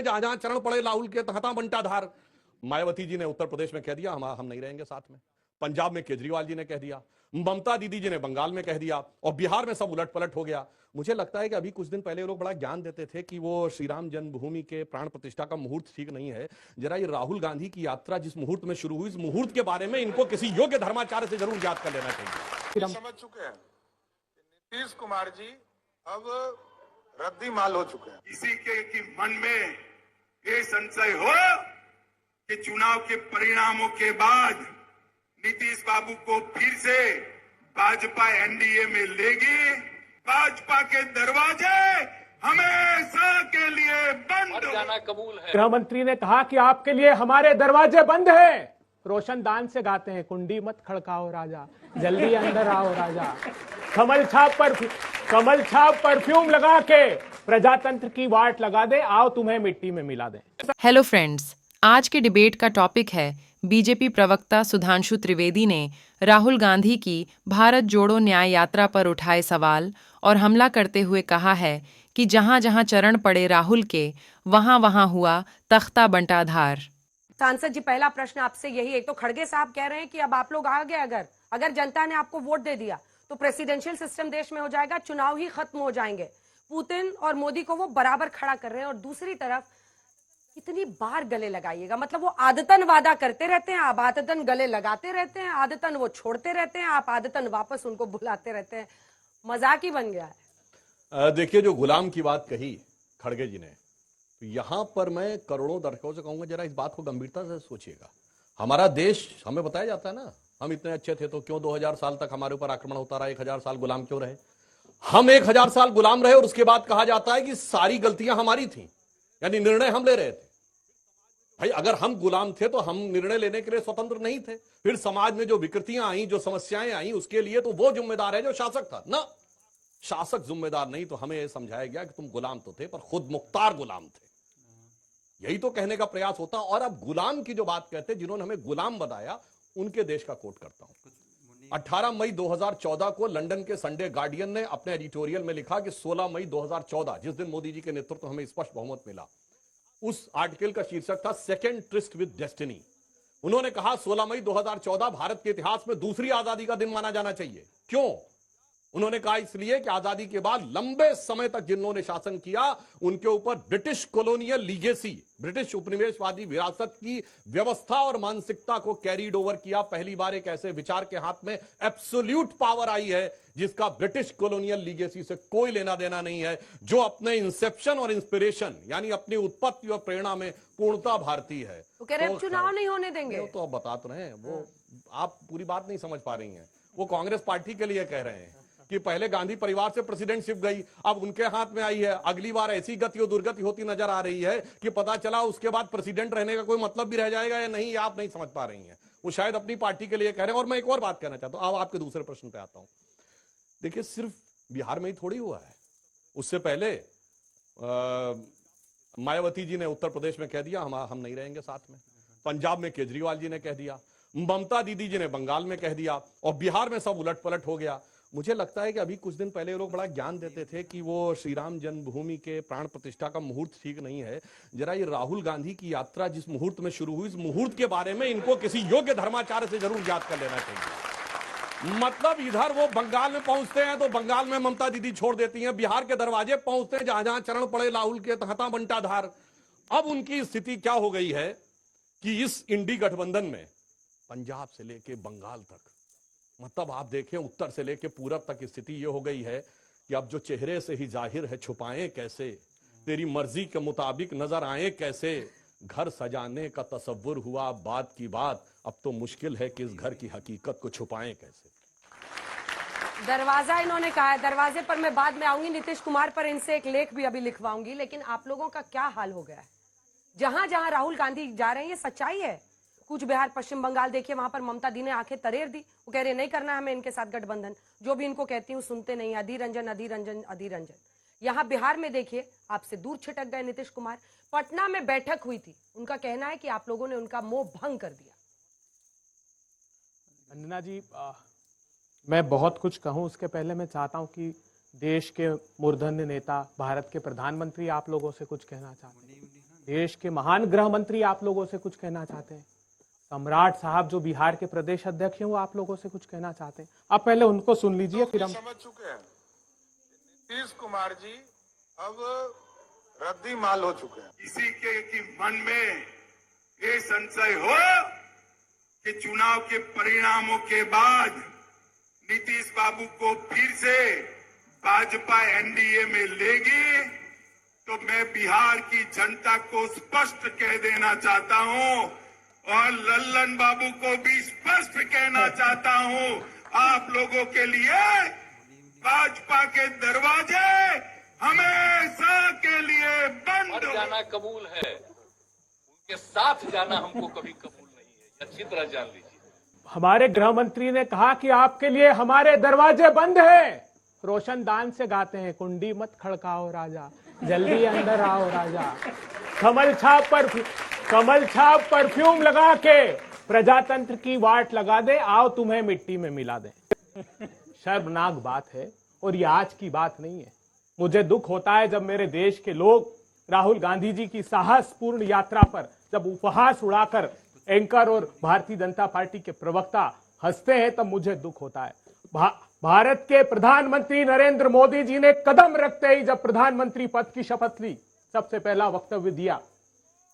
जहां जहां चरण पड़े राहुल के तहता बंटाधार। मायावती जी ने उत्तर प्रदेश में कह दिया हम नहीं रहेंगे साथ में, पंजाब में केजरीवाल जी ने कह दिया, ममता दीदी जी ने बंगाल में कह दिया, और बिहार में सब उलट पलट हो गया। मुझे लगता है कि अभी कुछ दिन पहले लोग बड़ा ज्ञान देते थे कि वो श्री राम जन्मभूमि के प्राण प्रतिष्ठा का मुहूर्त ठीक नहीं है। जरा ये राहुल गांधी की यात्रा जिस मुहूर्त में शुरू हुई, इस मुहूर्त के बारे में इनको किसी योग्य धर्माचार्य से जरूर याद कर लेना चाहिए। समझ चुके हैं नीतीश कुमार जी अब रद्दी माल हो चुके हैं। किसी के मन में ये संशय हो कि चुनाव के परिणामों के बाद नीतीश बाबू को फिर से भाजपा एनडीए में लेगी, भाजपा के दरवाजे हमेशा के लिए बंद जाना कबूल है। गृह मंत्री ने कहा कि आपके लिए हमारे दरवाजे बंद हैं। रोशनदान से गाते हैं, कुंडी मत खड़काओ राजा, जल्दी अंदर आओ राजा। कमल छाप परफ्यूम लगा के प्रजातंत्र की वाट लगा दे, आओ तुम्हें मिट्टी में मिला दे। हेलो फ्रेंड्स, आज के डिबेट का टॉपिक है बीजेपी प्रवक्ता सुधांशु त्रिवेदी ने राहुल गांधी की भारत जोड़ो न्याय यात्रा पर उठाए सवाल और हमला करते हुए कहा है कि जहां जहां चरण पड़े राहुल के वहां वहां हुआ तख्ता बंटाधार। सांसद जी, पहला प्रश्न आपसे यही, एक तो खड़गे साहब कह रहे हैं कि अब आप लोग आ गए, अगर जनता ने आपको वोट दे दिया तो प्रेसिडेंशियल सिस्टम देश में हो जाएगा, चुनाव ही खत्म हो जाएंगे। पुतिन और मोदी को वो बराबर खड़ा कर रहे हैं। और दूसरी तरफ कितनी बार गले लगाइएगा, मतलब वो आदतन वादा करते रहते हैं, आप आदतन गले लगाते रहते हैं, आदतन वो छोड़ते रहते हैं, आप आदतन वापस उनको बुलाते रहते हैं। मजाक ही बन गया है। देखिए, जो गुलाम की बात कही खड़गे जी ने, तो यहां पर मैं करोड़ों दर्शकों से कहूंगा जरा इस बात को गंभीरता से सोचिएगा। हमारा देश, हमें बताया जाता है ना, हम इतने अच्छे थे तो क्यों 2000 साल तक हमारे ऊपर आक्रमण होता रहा, 1000 साल गुलाम क्यों रहे? हम 1000 साल गुलाम रहे और उसके बाद कहा जाता है कि सारी गलतियां हमारी थी, यानी निर्णय हम ले रहे थे। भाई, अगर हम गुलाम थे तो हम निर्णय लेने के लिए स्वतंत्र नहीं थे। फिर समाज में जो विकृतियां आई, जो समस्याएं आई, उसके लिए तो वो जिम्मेदार है जो शासक था ना। शासक जिम्मेदार नहीं, तो हमें यह समझाया गया कि तुम गुलाम तो थे पर खुद मुख्तार गुलाम थे। यही तो कहने का प्रयास होता। और अब गुलाम की जो बात कहते, जिन्होंने हमें गुलाम बनाया, उनके देश का कोट करता हूं। 18 मई 2014 को लंदन के संडे गार्डियन ने अपने एडिटोरियल में लिखा कि 16 मई 2014, जिस दिन मोदी जी के नेतृत्व में हमें स्पष्ट बहुमत मिला, उस आर्टिकल का शीर्षक था सेकेंड ट्रिस्ट विद डेस्टिनी। उन्होंने कहा 16 मई 2014 भारत के इतिहास में दूसरी आजादी का दिन माना जाना चाहिए। क्यों? उन्होंने कहा इसलिए कि आजादी के बाद लंबे समय तक जिन्होंने शासन किया, उनके ऊपर ब्रिटिश कॉलोनियल लीगेसी, ब्रिटिश उपनिवेशवादी विरासत की व्यवस्था और मानसिकता को कैरीड ओवर किया। पहली बार एक ऐसे विचार के हाथ में एब्सोल्यूट पावर आई है जिसका ब्रिटिश कॉलोनियल लीगेसी से कोई लेना देना नहीं है, जो अपने इंसेप्शन और इंस्पिरेशन यानी अपनी उत्पत्ति और प्रेरणा में पूर्णता भारतीय है। तो कह रहे चुनाव नहीं होने देंगे। तो आप बता तो रहे हैं, वो आप पूरी बात नहीं समझ पा रही हैं। वो कांग्रेस पार्टी के लिए कह रहे हैं कि पहले गांधी परिवार से प्रेसिडेंटशिप गई, अब उनके हाथ में आई है। अगली बार ऐसी गति और दुर्गति होती नजर आ रही है कि पता चला उसके बाद प्रेसिडेंट रहने का कोई मतलब भी रह जाएगा या नहीं, आप नहीं समझ पा रही हैं। वो शायद अपनी पार्टी के लिए कह रहे हैं। और मैं एक और बात कहना चाहता हूं, अब आपके दूसरे प्रश्न पे आता हूं। देखिए, सिर्फ बिहार में ही थोड़ी हुआ है। उससे पहले मायावती जी ने उत्तर प्रदेश में कह दिया हम नहीं रहेंगे साथ में, पंजाब में केजरीवाल जी ने कह दिया, ममता दीदी जी ने बंगाल में कह दिया, और बिहार में सब उलट पलट हो गया। मुझे लगता है कि अभी कुछ दिन पहले लोग बड़ा ज्ञान देते थे कि वो श्री राम जन्मभूमि के प्राण प्रतिष्ठा का मुहूर्त ठीक नहीं है। जरा ये राहुल गांधी की यात्रा जिस मुहूर्त में शुरू हुई, इस मुहूर्त के बारे में इनको किसी योग्य धर्माचार्य से जरूर याद कर लेना चाहिए। मतलब इधर वो बंगाल में पहुंचते हैं तो बंगाल में ममता दीदी छोड़ देती हैं, बिहार के दरवाजे पहुंचते हैं जहां जहां चरण पड़े राहुल के तहता बंटाधार। अब उनकी स्थिति क्या हो गई है कि इस इंडी गठबंधन में पंजाब से लेके बंगाल तक, मतलब आप देखें उत्तर से लेके पूरब तक स्थिति ये हो गई है कि अब जो चेहरे से ही जाहिर है छुपाएं कैसे, तेरी मर्जी के मुताबिक नजर आए कैसे, घर सजाने का तसव्वुर हुआ बात की बात, अब तो मुश्किल है कि इस घर की हकीकत को छुपाएं कैसे। दरवाजा इन्होंने कहा है, दरवाजे पर मैं बाद में आऊंगी, नीतीश कुमार पर इनसे एक लेख भी अभी लिखवाऊंगी। लेकिन आप लोगों का क्या हाल हो गया है? जहां जहां राहुल गांधी जा रहे हैं, ये सच्चाई है। कूच बिहार, पश्चिम बंगाल देखिए, वहां पर ममता दी ने आंखें तरेर दी। वो कह रहे नहीं करना हमें इनके साथ गठबंधन, जो भी इनको कहती हूँ सुनते नहीं, अधीर रंजन अधीर रंजन अधीर रंजन। यहाँ बिहार में देखिए, आपसे दूर छिटक गए नीतीश कुमार। पटना में बैठक हुई थी, उनका कहना है कि आप लोगों ने उनका मोह भंग कर दिया। वंदना जी, मैं बहुत कुछ कहूं उसके पहले मैं चाहता हूं कि देश के मूर्धन्य नेता, भारत के प्रधानमंत्री आप लोगों से कुछ कहना चाहते हैं। देश के महान गृह मंत्री आप लोगों से कुछ कहना चाहते हैं। सम्राट साहब जो बिहार के प्रदेश अध्यक्ष हैं वो आप लोगों से कुछ कहना चाहते हैं। आप पहले उनको सुन लीजिए, फिर हम समझ चुके हैं नीतीश कुमार जी अब रद्दी माल हो चुके हैं। किसी के कि मन में ये संशय हो कि चुनाव के परिणामों के बाद नीतीश बाबू को फिर से भाजपा एनडीए में लेगी, तो मैं बिहार की जनता को स्पष्ट कह देना चाहता हूं और लल्लन बाबू को भी स्पष्ट कहना चाहता हूं, आप लोगों के लिए भाजपा के दरवाजे हमेशा के लिए बंद मर जाना कबूल है, उनके साथ जाना हमको कभी कबूल नहीं है, ये अच्छी तरह जान लीजिए। हमारे गृह मंत्री ने कहा कि आपके लिए हमारे दरवाजे बंद हैं। रोशनदान से गाते हैं, कुंडी मत खड़काओ राजा, जल्दी अंदर आओ राजा। कमल छाप परफ्यूम लगा के प्रजातंत्र की वाट लगा दे, आओ तुम्हें मिट्टी में मिला दे। शर्मनाक बात है और ये आज की बात नहीं है। मुझे दुख होता है जब मेरे देश के लोग राहुल गांधी जी की साहसपूर्ण यात्रा पर जब उपहास उड़ाकर एंकर और भारतीय जनता पार्टी के प्रवक्ता हंसते हैं, तब मुझे दुख होता है। भारत के प्रधानमंत्री नरेंद्र मोदी जी ने कदम रखते ही जब प्रधानमंत्री पद की शपथ ली, सबसे पहला वक्तव्य दिया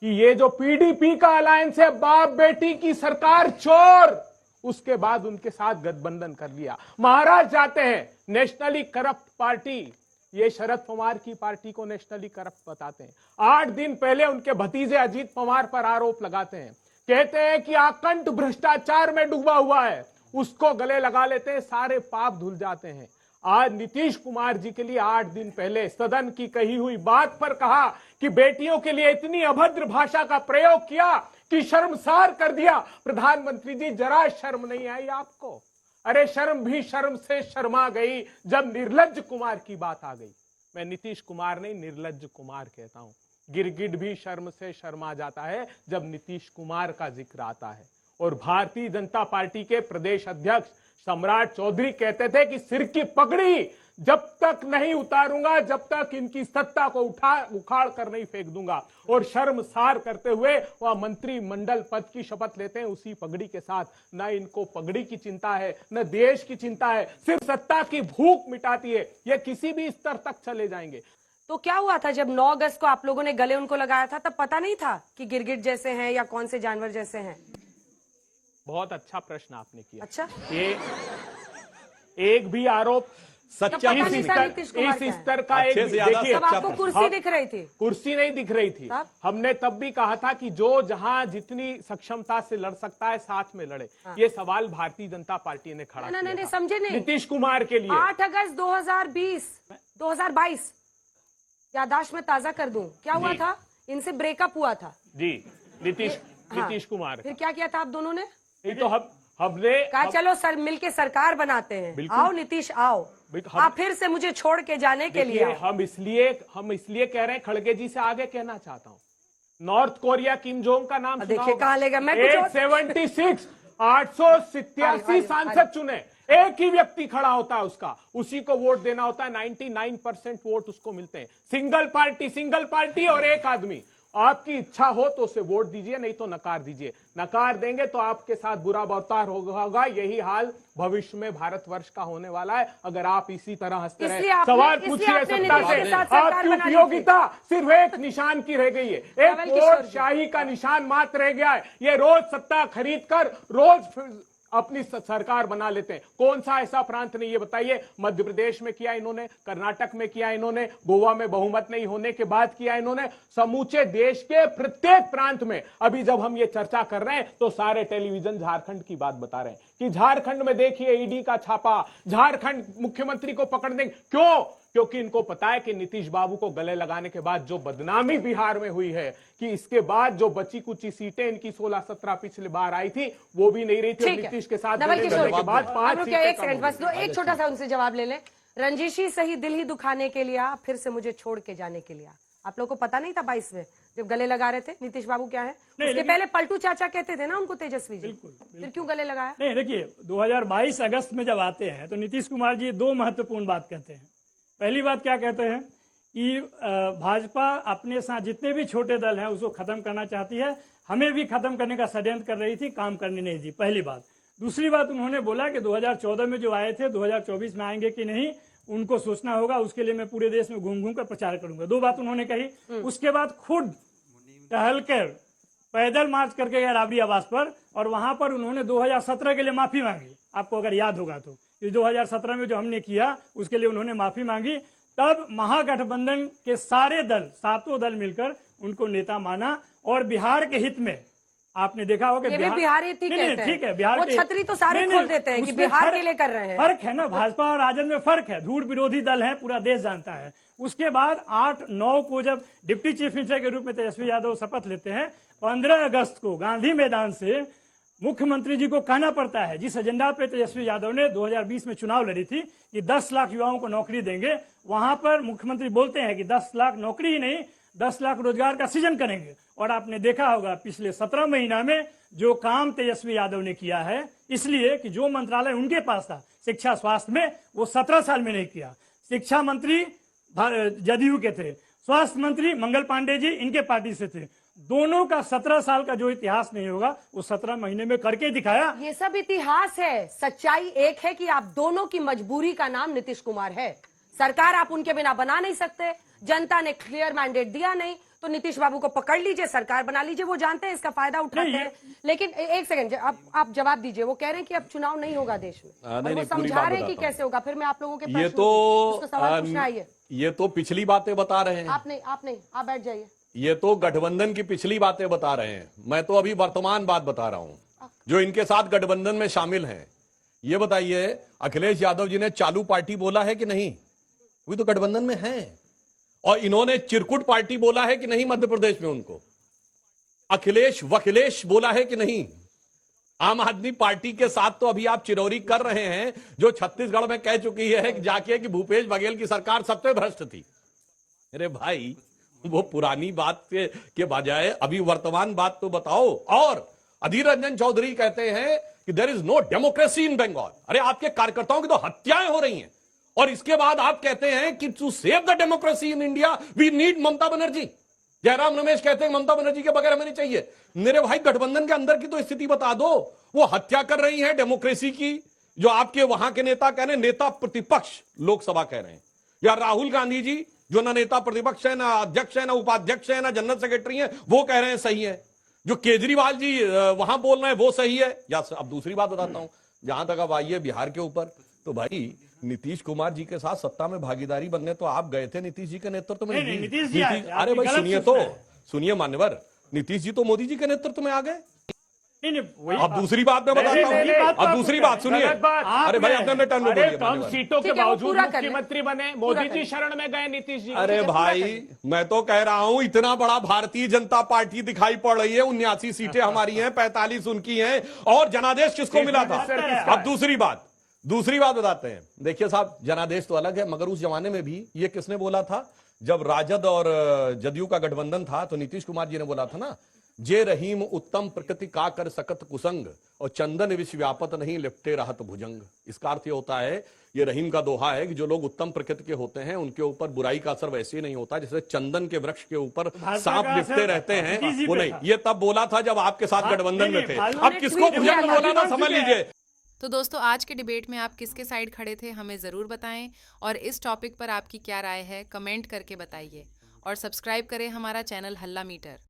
कि ये जो पीडीपी का अलायंस है, बाप बेटी की सरकार चोर, उसके बाद उनके साथ गठबंधन कर लिया। महाराज जाते हैं नेशनली करप्ट पार्टी, ये शरद पवार की पार्टी को नेशनली करप्ट बताते हैं। 8 दिन पहले उनके भतीजे अजीत पवार पर आरोप लगाते हैं, कहते हैं कि आकंठ भ्रष्टाचार में डूबा हुआ है, उसको गले लगा लेते हैं, सारे पाप धुल जाते हैं। आज नीतीश कुमार जी के लिए 8 दिन पहले सदन की कही हुई बात पर कहा कि बेटियों के लिए इतनी अभद्र भाषा का प्रयोग किया कि शर्मसार कर दिया। प्रधानमंत्री जी, जरा शर्म नहीं आई आपको? अरे शर्म भी शर्म से शर्मा गई जब निर्लज्ज कुमार की बात आ गई। मैं नीतीश कुमार नहीं, निर्लज्ज कुमार कहता हूं। गिरगिट भी शर्म से शर्मा जाता है जब नीतीश कुमार का जिक्र आता है। और भारतीय जनता पार्टी के प्रदेश अध्यक्ष सम्राट चौधरी कहते थे कि सिर की पगड़ी जब तक नहीं उतारूंगा, जब तक इनकी सत्ता को उखाड़ कर नहीं फेंक दूंगा। और शर्मसार करते हुए वह मंत्रिमंडल पद की शपथ लेते हैं उसी पगड़ी के साथ। न इनको पगड़ी की चिंता है, न देश की चिंता है, सिर्फ सत्ता की भूख मिटाती है। ये किसी भी स्तर तक चले जाएंगे। तो क्या हुआ था जब 9 अगस्त को आप लोगों ने गले उनको लगाया था, तब पता नहीं था कि गिरगिट जैसे हैं या कौन से जानवर जैसे हैं? बहुत अच्छा प्रश्न आपने किया। अच्छा, ये एक भी आरोप सच्चा पता नहीं था नीतीश कुमार क्या इस है। स्तर का एक अच्छे से याद देखिए, तब आपको कुर्सी दिख रही थी? कुर्सी नहीं दिख रही थी। तब? हमने तब भी कहा था कि जो जहां जितनी सक्षमता से लड़ सकता है साथ में लड़े। ये सवाल भारतीय जनता पार्टी ने खड़ा किया नहीं, था। समझे नहीं? नीतीश कुमार के लिए 8 अगस्त 2022 यादाश्त में ताजा कर दूं, क्या हुआ था? इनसे ब्रेकअप हुआ था जी, नीतीश कुमार। फिर क्या किया था आप दोनों ने? नहीं तो हमने कहा चलो सर मिलके सरकार बनाते हैं, आओ नीतीश आओ, आप फिर से मुझे छोड़ के जाने के लिए आओ। हम इसलिए कह रहे हैं, खड़गे जी से आगे कहना चाहता हूं, नॉर्थ कोरिया किम जोंग का नाम देखिए कहां ले गया। मैं 876 887 सांसद चुने, एक ही व्यक्ति खड़ा होता है उसका, उसी को वोट देना होता है। 99% वोट उसको मिलते हैं। सिंगल पार्टी और एक आदमी। आपकी इच्छा हो तो उसे वोट दीजिए, नहीं तो नकार दीजिए। नकार देंगे तो आपके साथ बुरा बर्ताव होगा। यही हाल भविष्य में भारतवर्ष का होने वाला है अगर आप इसी तरह हंसते रहे। सवाल पूछिए सत्ता से, आपकी उपयोगिता सिर्फ एक निशान की रह गई है, एक वोट शाही का निशान मात्र रह गया है। ये रोज सत्ता खरीद कर रोज अपनी सरकार बना लेते हैं। कौन सा ऐसा प्रांत नहीं, ये बताइए? मध्य प्रदेश में किया इन्होंने, कर्नाटक में किया इन्होंने, गोवा में बहुमत नहीं होने के बाद किया इन्होंने। समूचे देश के प्रत्येक प्रांत में अभी जब हम ये चर्चा कर रहे हैं तो सारे टेलीविजन झारखंड की बात बता रहे हैं कि झारखंड में देखिए ईडी का छापा, झारखंड मुख्यमंत्री को पकड़ देंगे। क्यों? क्योंकि इनको पता है कि नीतीश बाबू को गले लगाने के बाद जो बदनामी बिहार में हुई है, कि इसके बाद जो बची कुची सीटें इनकी 16-17 पिछले बार आई थी वो भी नहीं रही थी। नीतीश के साथ गले लगने के बाद 5 सीटें बस दो, एक छोटा सा उनसे जवाब ले लें। रंजीशी सही दिल ही दुखाने के लिए, फिर से मुझे छोड़ के जाने के लिए। आप लोगों को पता नहीं था 22 में जब गले लगा रहे थे नीतीश बाबू क्या है? उसके पहले पलटू चाचा कहते थे ना उनको तेजस्वी जी। फिर क्यों गले लगाया? नहीं देखिए, 2022 अगस्त में जब आते हैं तो नीतीश कुमार जी 2 महत्वपूर्ण बात कहते हैं। पहली बात क्या कहते हैं कि भाजपा अपने साथ जितने भी छोटे दल हैं उसको खत्म करना चाहती है, हमें भी खत्म करने का षड्यंत्र कर रही थी, काम करने नहीं दी, पहली बात। दूसरी बात, उन्होंने बोला कि 2014 में जो आए थे 2024 में आएंगे कि नहीं उनको सोचना होगा, उसके लिए मैं पूरे देश में घूम घूम कर प्रचार करूंगा। 2 बात उन्होंने कही। उसके बाद खुद टहलकर पैदल मार्च करके गए राबड़ी आवास पर, और वहां पर उन्होंने 2017 के लिए माफी मांगी, आपको अगर याद होगा तो। 2017 में जो हमने किया उसके लिए उन्होंने माफी मांगी। तब महागठबंधन के सारे दल, 7 दल मिलकर उनको नेता माना, और बिहार के हित में आपने देखा होगा ये भी बिहार हित ही कहते हैं। ठीक है, बिहार वो के छतरी तो सारे खोल देते हैं कि उसमें बिहार के लिए कर रहे हैं। फर्क है ना, भाजपा और राजद में फर्क है, धूड़ विरोधी दल है, पूरा देश जानता है। उसके बाद 8-9 को जब डिप्टी चीफ मिनिस्टर के रूप में तेजस्वी यादव शपथ लेते हैं, 15 अगस्त को गांधी मैदान से मुख्यमंत्री जी को कहना पड़ता है, जिस एजेंडा पे तेजस्वी यादव ने 2020 में चुनाव लड़ी थी कि 10 लाख युवाओं को नौकरी देंगे, वहां पर मुख्यमंत्री बोलते हैं कि 10 लाख नौकरी ही नहीं 10 लाख रोजगार का सृजन करेंगे। और आपने देखा होगा पिछले 17 महीना में जो काम तेजस्वी यादव ने किया है, इसलिए कि जो मंत्रालय उनके पास था शिक्षा स्वास्थ्य में, वो 17 साल में नहीं किया। शिक्षा मंत्री जदयू के थे, स्वास्थ्य मंत्री मंगल पांडे जी इनके पार्टी से थे, दोनों का 17 साल का जो इतिहास नहीं होगा वो 17 महीने में करके दिखाया। ये सब इतिहास है, सच्चाई एक है कि आप दोनों की मजबूरी का नाम नीतीश कुमार है। सरकार आप उनके बिना बना नहीं सकते, जनता ने क्लियर मैंडेट दिया नहीं, तो नीतीश बाबू को पकड़ लीजिए, सरकार बना लीजिए, वो जानते हैं इसका फायदा उठाते हैं। लेकिन एक सेकंड, आप जवाब दीजिए। वो कह रहे हैं कि अब चुनाव नहीं होगा देश में, नहीं, वो समझा रहे हैं कि कैसे होगा। फिर मैं आप लोगों के ये तो सवाल पूछना है। ये तो पिछली बातें बता रहे हैं। आप नहीं, आप बैठ जाइए। ये तो गठबंधन की पिछली बातें बता रहे हैं, मैं तो अभी वर्तमान बात बता रहा हूं जो इनके साथ गठबंधन में शामिल हैं। ये बताइए, अखिलेश यादव जी ने चालू पार्टी बोला है कि नहीं? वो तो गठबंधन में हैं। और इन्होंने चिरकुट पार्टी बोला है कि नहीं मध्य प्रदेश में उनको? अखिलेश वखिलेश बोला है कि नहीं? आम आदमी पार्टी के साथ तो अभी आप चिरौरी कर रहे हैं, जो छत्तीसगढ़ में कह चुकी है कि जाके कि भूपेश बघेल की सरकार सबसे भ्रष्ट थी। अरे भाई, वो पुरानी बात के बजाय अभी वर्तमान बात तो बताओ। और अधीर रंजन चौधरी कहते हैं कि there is no democracy in Bengal. अरे आपके कार्यकर्ताओं की तो हत्याएं हो रही हैं, और इसके बाद आप कहते हैं कि to save the democracy in India we need Mamata Banerjee. Jairam Ramesh कहते हैं ममता बनर्जी के बगैर हमें नहीं चाहिए। मेरे भाई, गठबंधन के अंदर की तो स्थिति बता दो। वो हत्या कर रही है डेमोक्रेसी की, जो आपके वहां के नेता कह रहे हैं, नेता प्रतिपक्ष लोकसभा कह रहे हैं, या राहुल गांधी जी जो ना नेता प्रतिपक्ष है, ना अध्यक्ष है, ना उपाध्यक्ष है, ना जनरल सेक्रेटरी है, वो कह रहे हैं सही है। जो केजरीवाल जी वहां बोल रहे हैं वो सही है। या अब दूसरी बात बताता हूं, जहां तक अब आइए बिहार के ऊपर, तो भाई नीतीश कुमार जी के साथ सत्ता में भागीदारी बनने तो आप गए थे नीतीश जी के नेतृत्व में। अरे भाई सुनिए तो, सुनिए मान्यवर, नीतीश जी तो मोदी जी के नेतृत्व में आ गए। अब दूसरी बात मैं बताता हूँ, अब दूसरी बात सुनिए। अरे भाई अपने टर्न में बोलिए। कम सीटों के ठीक है, वो बावजूद पूरा करें। मुख्यमंत्री बने, मोदी जी शरण में गए नीतीश जी। अरे भाई, मैं तो कह रहा हूं, इतना बड़ा भारतीय जनता पार्टी दिखाई पड़ रही है, 79 सीटें हमारी हैं, 45 उनकी हैं, और जनादेश किसको मिला था? अब दूसरी बात बताते हैं। देखिए साहब, जनादेश तो अलग है, मगर उस जमाने में भी ये किसने बोला था? जब राजद और जदयू का गठबंधन था तो नीतीश कुमार जी ने बोला था ना, जे रहीम उत्तम प्रकृति का कर सकत कुसंग, और चंदन विश्व व्यापत नहीं लिपटे रहत भुजंग। इसका अर्थ ये होता है, ये रहीम का दोहा है कि जो लोग उत्तम प्रकृति के होते हैं उनके ऊपर बुराई का असर वैसे ही नहीं होता जैसे चंदन के वृक्ष के ऊपर सांप लिपटे रहते हैं, वो नहीं। ये तब बोला था जब आपके साथ गठबंधन में थे। अब किसको भुजंग बोला ना, समझ लीजिए। तो दोस्तों, आज के डिबेट में आप किसके साइड खड़े थे हमें ज़रूर बताएं, और इस टॉपिक पर आपकी क्या राय है कमेंट करके बताइए, और सब्सक्राइब करें हमारा चैनल हल्ला मीटर।